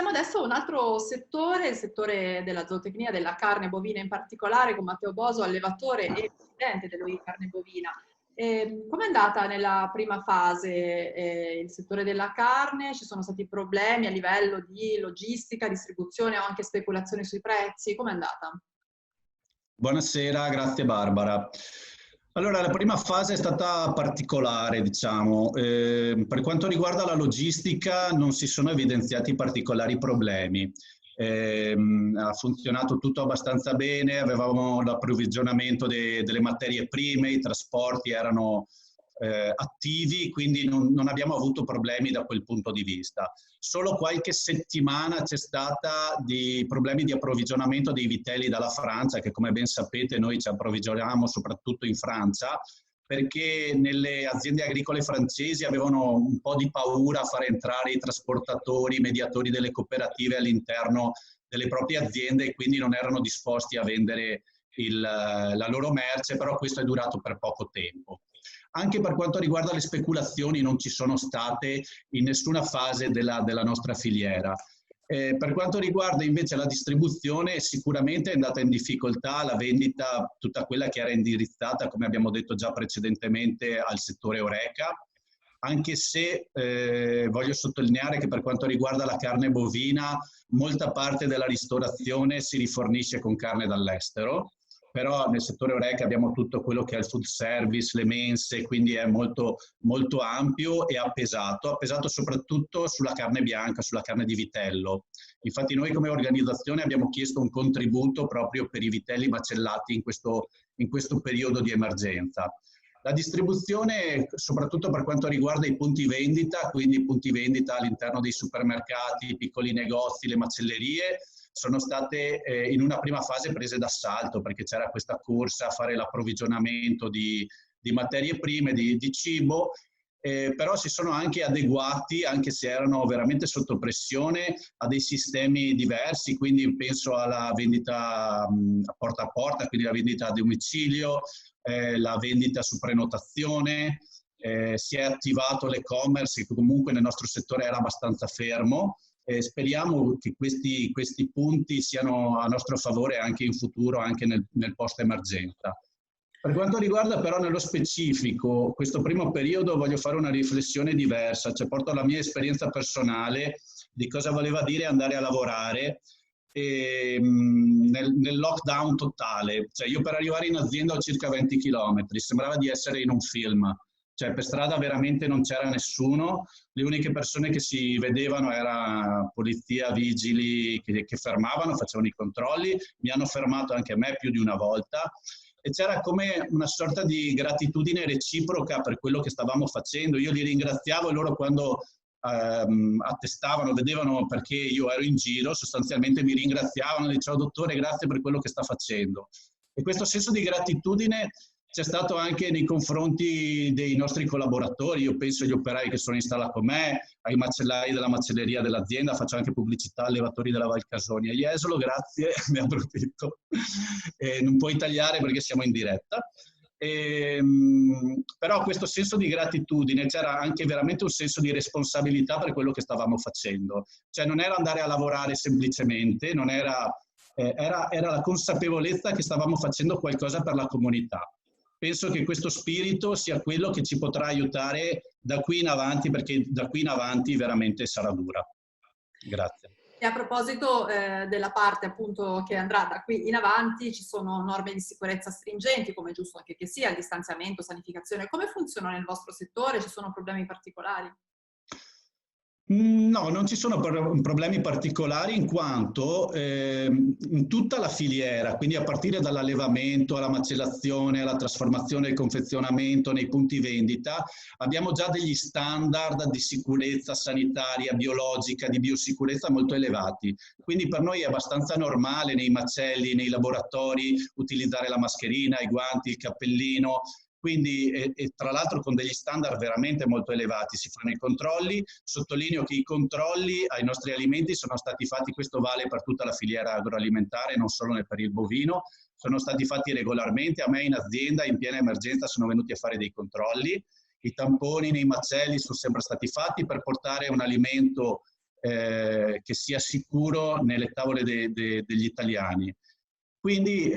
Passiamo adesso a un altro settore, il settore della zootecnia, della carne bovina in particolare, con Matteo Boso, allevatore e presidente dell'OI Carne Bovina. Com'è andata nella prima fase il settore della carne? Ci sono stati problemi a livello di logistica, distribuzione o anche speculazioni sui prezzi? Com'è andata? Buonasera, grazie Barbara. Allora, la prima fase è stata particolare, diciamo. Per quanto riguarda la logistica non si sono evidenziati particolari problemi. Ha funzionato tutto abbastanza bene, avevamo l'approvvigionamento delle materie prime, i trasporti erano attivi, quindi non abbiamo avuto problemi da quel punto di vista. Solo qualche settimana c'è stata di problemi di approvvigionamento dei vitelli dalla Francia, che come ben sapete noi ci approvvigioniamo soprattutto in Francia, perché nelle aziende agricole francesi avevano un po' di paura a far entrare i trasportatori, i mediatori delle cooperative all'interno delle proprie aziende e quindi non erano disposti a vendere la loro merce, però questo è durato per poco tempo. Anche per quanto riguarda le speculazioni non ci sono state in nessuna fase della nostra filiera. Per quanto riguarda invece la distribuzione, sicuramente è andata in difficoltà la vendita, tutta quella che era indirizzata, come abbiamo detto già precedentemente, al settore Horeca, anche se voglio sottolineare che per quanto riguarda la carne bovina, molta parte della ristorazione si rifornisce con carne dall'estero, però nel settore Horeca abbiamo tutto quello che è il food service, le mense, quindi è molto, molto ampio e ha pesato soprattutto sulla carne bianca, sulla carne di vitello. Infatti noi come organizzazione abbiamo chiesto un contributo proprio per i vitelli macellati in questo periodo di emergenza. La distribuzione, soprattutto per quanto riguarda i punti vendita, quindi punti vendita all'interno dei supermercati, i piccoli negozi, le macellerie, sono state in una prima fase prese d'assalto perché c'era questa corsa a fare l'approvvigionamento di materie prime, di cibo, però si sono anche adeguati, anche se erano veramente sotto pressione, a dei sistemi diversi, quindi penso alla vendita a porta, quindi la vendita a domicilio, la vendita su prenotazione, si è attivato l'e-commerce che comunque nel nostro settore era abbastanza fermo. Speriamo che questi punti siano a nostro favore anche in futuro, anche nel post-emergenza. Per quanto riguarda però nello specifico questo primo periodo voglio fare una riflessione diversa, cioè porto la mia esperienza personale di cosa voleva dire andare a lavorare nel lockdown totale. Cioè io per arrivare in azienda ho circa 20 km, sembrava di essere in un film. Cioè per strada veramente non c'era nessuno, le uniche persone che si vedevano era polizia, vigili che fermavano, facevano i controlli, mi hanno fermato anche me più di una volta e c'era come una sorta di gratitudine reciproca per quello che stavamo facendo. Io li ringraziavo e loro quando attestavano, vedevano perché io ero in giro, sostanzialmente mi ringraziavano, dicevano dottore grazie per quello che sta facendo. E questo senso di gratitudine c'è stato anche nei confronti dei nostri collaboratori, io penso agli operai che sono in stalla con me, ai macellai della macelleria dell'azienda, faccio anche pubblicità agli allevatori della Val Casonia. Jesolo, grazie, ne approfitto. Non puoi tagliare perché siamo in diretta. Però questo senso di gratitudine, c'era anche veramente un senso di responsabilità per quello che stavamo facendo. Cioè non era andare a lavorare semplicemente, non era, era la consapevolezza che stavamo facendo qualcosa per la comunità. Penso che questo spirito sia quello che ci potrà aiutare da qui in avanti, perché da qui in avanti veramente sarà dura. Grazie. E a proposito della parte appunto che andrà da qui in avanti, ci sono norme di sicurezza stringenti, come è giusto anche che sia, il distanziamento, sanificazione. Come funziona nel vostro settore? Ci sono problemi particolari? No, non ci sono problemi particolari in quanto in tutta la filiera, quindi a partire dall'allevamento alla macellazione, alla trasformazione e al confezionamento nei punti vendita, abbiamo già degli standard di sicurezza sanitaria, biologica, di biosicurezza molto elevati. Quindi per noi è abbastanza normale nei macelli, nei laboratori, utilizzare la mascherina, i guanti, il cappellino. Quindi, tra l'altro con degli standard veramente molto elevati, si fanno i controlli. Sottolineo che i controlli ai nostri alimenti sono stati fatti, questo vale per tutta la filiera agroalimentare, non solo per il bovino, sono stati fatti regolarmente. A me in azienda in piena emergenza sono venuti a fare dei controlli, i tamponi nei macelli sono sempre stati fatti per portare un alimento che sia sicuro nelle tavole degli italiani. Quindi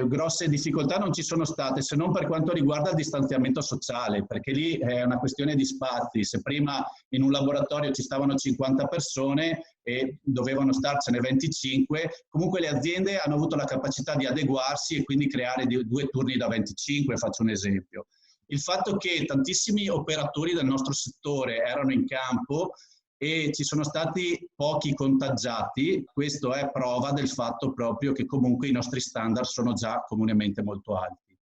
grosse difficoltà non ci sono state, se non per quanto riguarda il distanziamento sociale, perché lì è una questione di spazi. Se prima in un laboratorio ci stavano 50 persone e dovevano starcene 25, comunque le aziende hanno avuto la capacità di adeguarsi e quindi creare 2 turni da 25, faccio un esempio. Il fatto che tantissimi operatori del nostro settore erano in campo e ci sono stati pochi contagiati, questo è prova del fatto proprio che comunque i nostri standard sono già comunemente molto alti.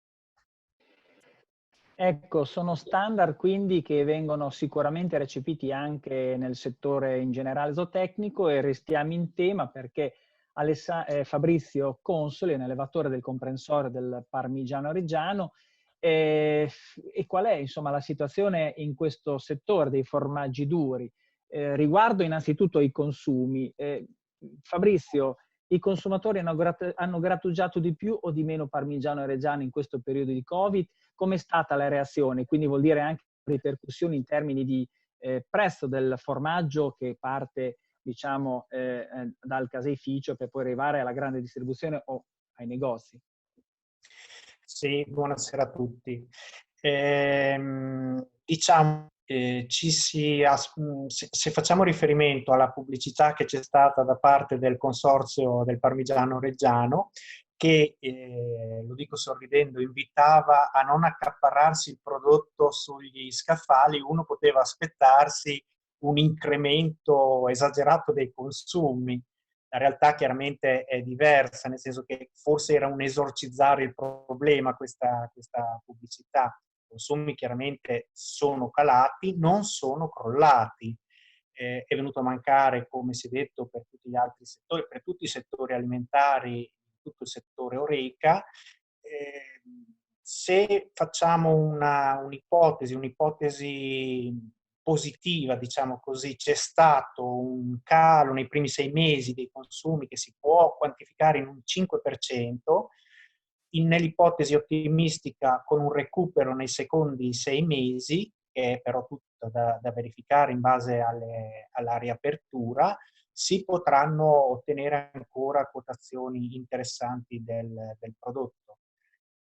Ecco, sono standard quindi che vengono sicuramente recepiti anche nel settore in generale zootecnico, e restiamo in tema perché Fabrizio Consoli è un allevatore del comprensorio del Parmigiano Reggiano. E qual è, insomma, la situazione in questo settore dei formaggi duri? Riguardo innanzitutto i consumi, Fabrizio, i consumatori hanno grattugiato di più o di meno Parmigiano Reggiano in questo periodo di Covid? Com'è stata la reazione? Quindi vuol dire anche ripercussioni in termini di prezzo del formaggio, che parte, diciamo, dal caseificio per poi arrivare alla grande distribuzione o ai negozi. Sì, buonasera a tutti. Diciamo, se facciamo riferimento alla pubblicità che c'è stata da parte del consorzio del Parmigiano Reggiano, che, lo dico sorridendo, invitava a non accaparrarsi il prodotto sugli scaffali, uno poteva aspettarsi un incremento esagerato dei consumi. La realtà chiaramente è diversa, nel senso che forse era un esorcizzare il problema questa pubblicità. I consumi chiaramente sono calati, non sono crollati. È venuto a mancare, come si è detto, per tutti gli altri settori, per tutti i settori alimentari, tutto il settore Horeca. Se facciamo un'ipotesi positiva, diciamo così, c'è stato un calo nei primi 6 mesi dei consumi che si può quantificare in un 5%, nell'ipotesi ottimistica con un recupero nei secondi 6 mesi, che è però tutto da verificare in base alla riapertura, si potranno ottenere ancora quotazioni interessanti del prodotto.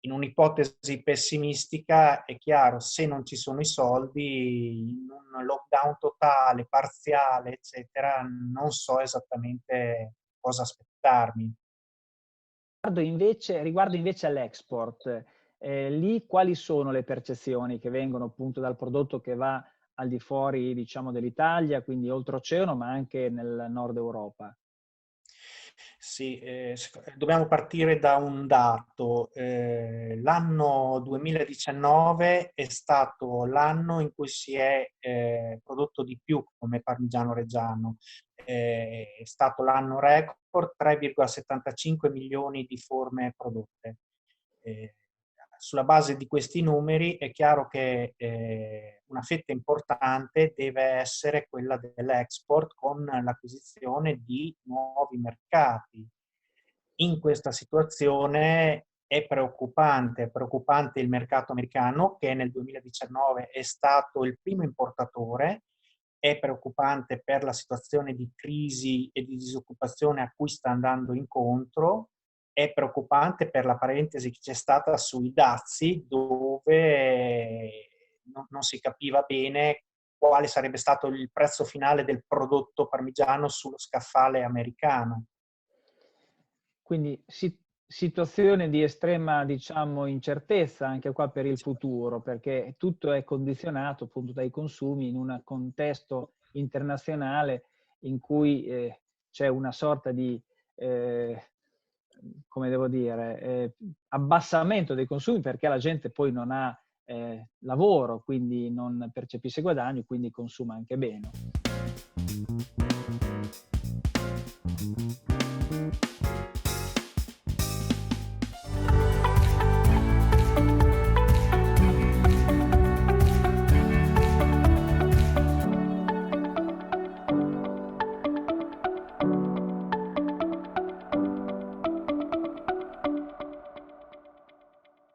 In un'ipotesi pessimistica è chiaro, se non ci sono i soldi, in un lockdown totale, parziale, eccetera, non so esattamente cosa aspettarmi. Riguardo invece all'export, lì quali sono le percezioni che vengono appunto dal prodotto che va al di fuori, diciamo, dell'Italia, quindi oltreoceano, ma anche nel nord Europa? Sì, dobbiamo partire da un dato. L'anno 2019 è stato l'anno in cui si è prodotto di più come Parmigiano Reggiano. È stato l'anno record, 3,75 milioni di forme prodotte. Sulla base di questi numeri è chiaro che una fetta importante deve essere quella dell'export, con l'acquisizione di nuovi mercati. In questa situazione è preoccupante il mercato americano, che nel 2019 è stato il primo importatore. È preoccupante per la situazione di crisi e di disoccupazione a cui sta andando incontro. È preoccupante per la parentesi che c'è stata sui dazi, dove non si capiva bene quale sarebbe stato il prezzo finale del prodotto parmigiano sullo scaffale americano. Quindi situazione di estrema, diciamo, incertezza anche qua per il futuro, perché tutto è condizionato appunto dai consumi in un contesto internazionale in cui c'è una sorta di come devo dire, abbassamento dei consumi, perché la gente poi non ha lavoro, quindi non percepisce guadagno, quindi consuma anche meno.